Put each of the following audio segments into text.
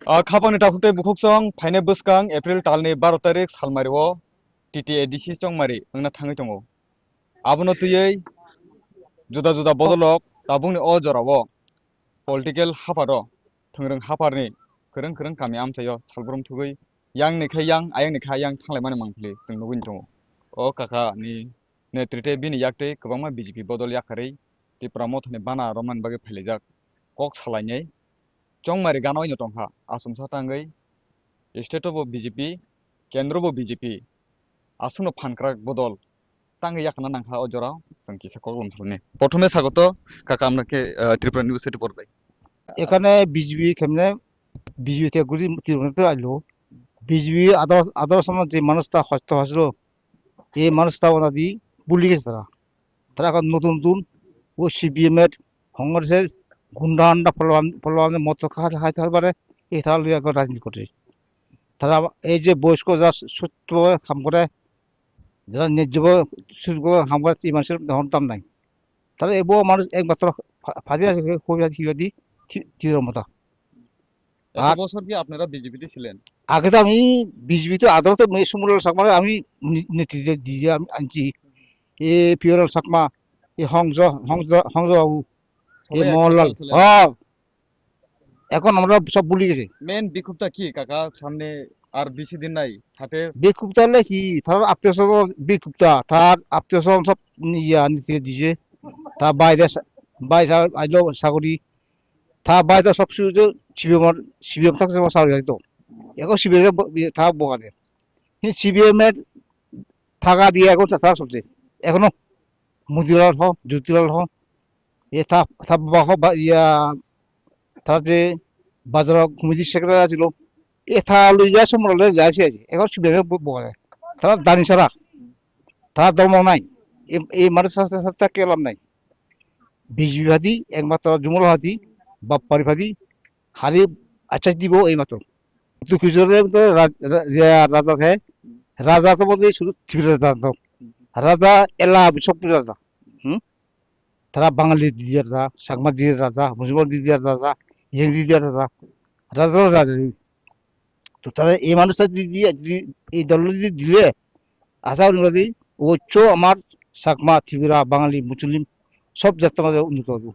Khapangni takhutai bukhukchong phaine bwskang April talni 12 tarik salmario TTADC chongmari wngna thangui tongo. Abono twiwi juda juda bodolok tabungni o jorao political haparo thongrung haparni kwrung kwrung kami amchayo salbrum thugui yang ni khai yang ayang ni khai yang thanglai mangpili जों nugui tongo. O kaka ni netrite bini yakte kwbangma BJP bodol yakarei Tripura mothoni bana roman bage phailajak kok salainai chongmari ganoi no tongkha asumsa tangoi state bo BJP kendro bo BJP asungno phankrak bodol tangi yakna nangkha o jorao जों kisa koglom thalni prothome sagoto kaka amnake Tripura news city porbai এখানে BJP কেমনে বিজেপিতে গুলি তীব্রতা আইলো BJP আদর্শ যে মানুষটা হস্ত হাসলো এই মানুষটা ওনাদি বুলি গেছে তারা এখন নতুন নতুন ও সিপিএম এর কংগ্রেসের গুন্ডা আন্ডা ফলবানের মতো খাইতে পারে এই তারা লইয়া এখন রাজনীতি করে তারা এই যে বয়স্ক যারা সত্যভাবে কাম করে যারা ন্যায্যভাবে কাম করে এই মানুষের দাম নাই তাহলে এবো মানুষ একমাত্র ফাঁদি আছে হিবাদি তীব্রমতা এত বছর কি আপনারা বিজেপিতে ছিলেন আগে তো আমি বিজেপিতে আদালতে সুমুলাল সাকমা আমি নেতৃত্ব দিয়ে আনছি এ পিওরাল সাকমা এ হংজ বাবু এ মোহনলাল এখন আমরা সব ভুলে গেছি মেন বিক্ষোভটা কি কাকা সামনে আর বেশি দিন নাই হাতে বিক্ষুব্ধ হলে কি তার আত্মীয় স্বজন বিক্ষুব্ধ তার আত্মীয় স্বজন সব নীতি দিছে তার বাইরে আইলো চাকরি তার বাইরে সব কিছু সিবিএম থাকছে চাকরি হয়তো এখন সিবিএম তা বকালে সিবিএম এর থাকা দিয়ে এখন তারা চলছে এখনো মতিলাল হোক জ্যোতিলাল হোক এ তার যে বাজার কমিটির সেক্রেটারি ছিল এ থা লই যায় সময় যাইছে এখন সিবিএম বকা তারা দানি ছাড়া তারা ধর্ম নাই এই মানুষের সাথে কেলাম নাই বিজেপিবাদী একমাত্র জুমলবাদী বাপ্পারিবাদী হারি আচ্ছা দিব এইমাত্র কিন্তু কিছু রাজা থাকে রাজা তো বলতে শুধু রাজা এলা সব রাজা তারা বাঙালি দিদিয়ার রাজা সাকমা দিদিয়ার রাজা মুসলমান দিদিয়ার রাজা ইং দিদিয়ার রাজা রাজারও রাজা তো তারা এই মানুষটা এই দল যদি দিলে আশা অনুযায়ী উচ্চ আমার সাকমা ত্রিপুরা বাঙালি মুসলিম সব জাতের মধ্যে উন্নত হবে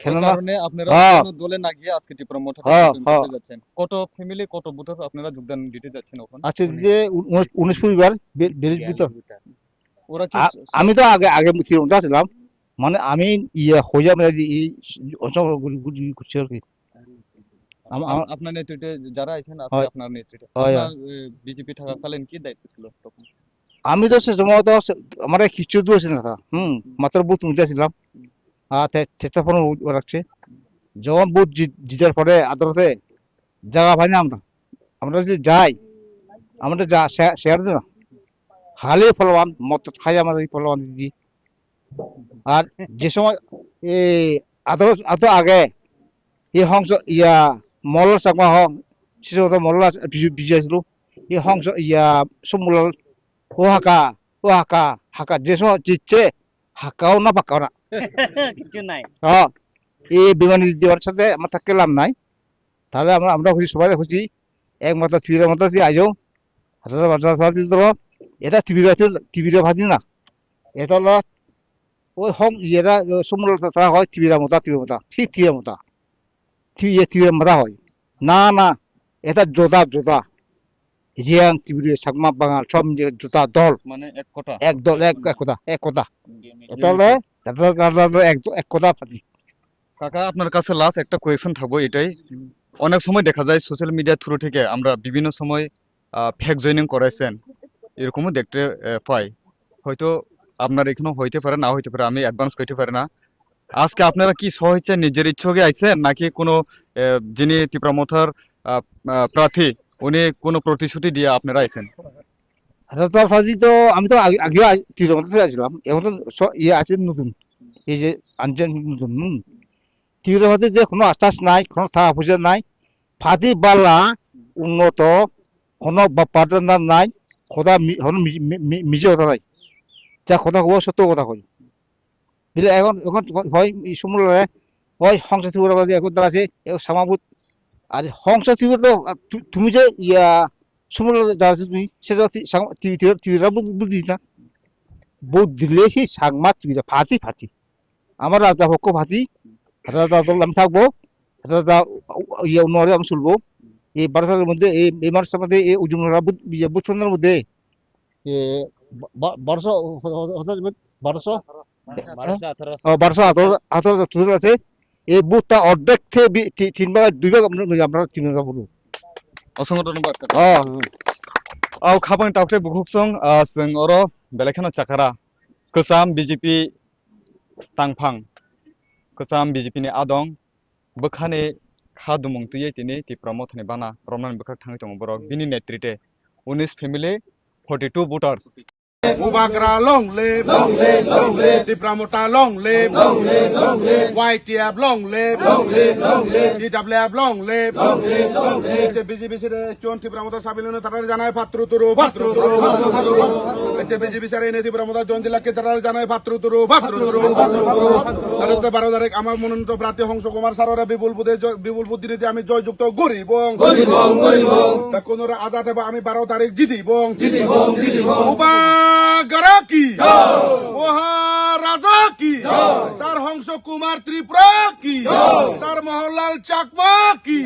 কারণে আপনারা কোনো দলে না গিয়ে আজকে ত্রিপুরা মোটর যাচ্ছেন কত ফ্যামিলি কত ভোটার আপনারা যোগদান দিতে যাচ্ছেন ওখানে আচ্ছা যে 19 পরিবার বেরির ভিতর ওরা কি আমি তো আগে ত্রিপুরা ছিলাম মানে আমি হয়ে যাবে এই গুলি করছি আর কি আপনার নেতৃত্বে যারা আছেন আছে আপনার নেতৃত্বে বিজেপি থাকাকালীন কি দায়িত্ব ছিল তখন আমি তো সে সময় তো আমার কিছু দিয়েছে না মাত্র বুথ মুজা ছিলাম আর চেষ্টা ফোন রাখছে যখন বুথ জিতার পরে আদালতে জায়গা পাই না আমরা যদি যাই আমরা শেয়ার দিই না হালে ফলবান মত খাই আমাদের ফলবান দিদি আর যে সময় এই আদালত এত আগে এই হংস মল্ল চাকমা হং সে সময় মল্ল বিজয়েছিল এই হংস সমুলাল ও হাকা যে সময় জিতছে হাকাও না পাকাও না কিছু নাই এই বিমানী দেওয়ার সাথে আমার থাকতে লাভ নাই তাহলে আমরা খুশি সবাই খুশি একমাত্র ত্রিপুরা মতো আইও এটা ত্রিপুরা ভাজি না এটা হলো ওই হং ইয়েরা সমুদ্র তারা হয় ত্রিপুরা মতা ঠিক ত্রিপুরা মতা হয় না এটা জোদা রিয়াং ত্রিপুরা সাকমা বাঙাল সব জোতা দল মানে এক দল এক কথা এটা হলো এক কথা পাতি কাকা আপনার কাছে লাস্ট একটা কোয়েশ্চন থাকবো এটাই অনেক সময় দেখা যায় সোশ্যাল মিডিয়া থ্রু থেকে আমরা বিভিন্ন সময় ফেক জয়েনিং করাইছেন এরকমও দেখতে পাই হয়তো আপনার এখানেও হইতে পারে না হইতে পারে আমি অ্যাডভান্স করতে পারি না আজকে আপনারা কি স্বইচ্ছা নিজের ইচ্ছাকে আইছেন নাকি কোনো যিনি ত্রিপুরা মোথার প্রার্থী উনি কোনো প্রতিশ্রুতি দিয়ে আপনারা আইছেন রাজা ফাজি তো আমি তো আগে ত্রিপুরা আসলাম এখন তো আছে নতুন এই যে আনছেন নতুন ত্রিপুরা যে কোনো আশ্বাস নাই কোনো টাকা পয়সা নাই ফাদি বালা উন্নত কোনো পার্টনার নাই কথা মিজে কথা নাই যা কথা কব সত্য কথা কই বুঝলে এখন হয় সমুদ্রে হয় সংসদ ত্রিপুরাবাদী এখন তারা আছে সামাবুত আর হংস তুমি যে ইয়া সমুদ্র যাচ্ছ তুমি সেটা টিভিরা বুঝিস না বহুত দিলে সেই সাংমা টিভিটা ফাটি ফাটি আমার রাজা পক্ষ ফাটি রাজা দল আমি থাকবো রাজা ইয়ে নরে আমি চলবো এই বারোটার মধ্যে এই মাসের মধ্যে এই উজুমরা বুথনের মধ্যে বারোশো বারোশো বারোশো আঠারো আছে এই বুথটা অর্ধেক থেকে 3 ভাগ 2 ভাগ আমরা 3 ভাগ বলবো অসংখ্য ধন্যবাদ হ্যাঁ খাবাं टावथे बुखुकसं जों अरो बेलेखानो चाकारा गोसाम बिजेपि तांफां गोसाम बिजेपि नि आदं बोखाने खा दुमं तुयै तिनि तिप्रमथनि बाना रमनान बोखाक थाङै दङ बरक बिनि नेतृत्वे 19 family 42 voters Mubakra long live, Dipramota long live, YTF long live, DWF long live, BJP sire chon Dipramota sabilone tarar janay patru turu, BJP sire ene Dipramota jon dilake tarar janay patru turu, তাহলে বারো তারিখ আমার মনোনীত প্রার্থী হংস কুমার সাররা বিপুল বুদ্ধিনীতি আমি জয়যুক্ত গরিব কোন আজাদ হবে আমি 12 তারিখ জিতিব উপাগারা কি মহারাজা কি স্যার হংস কুমার ত্রিপুরা কি স্যার মোহনলাল চাকমা কি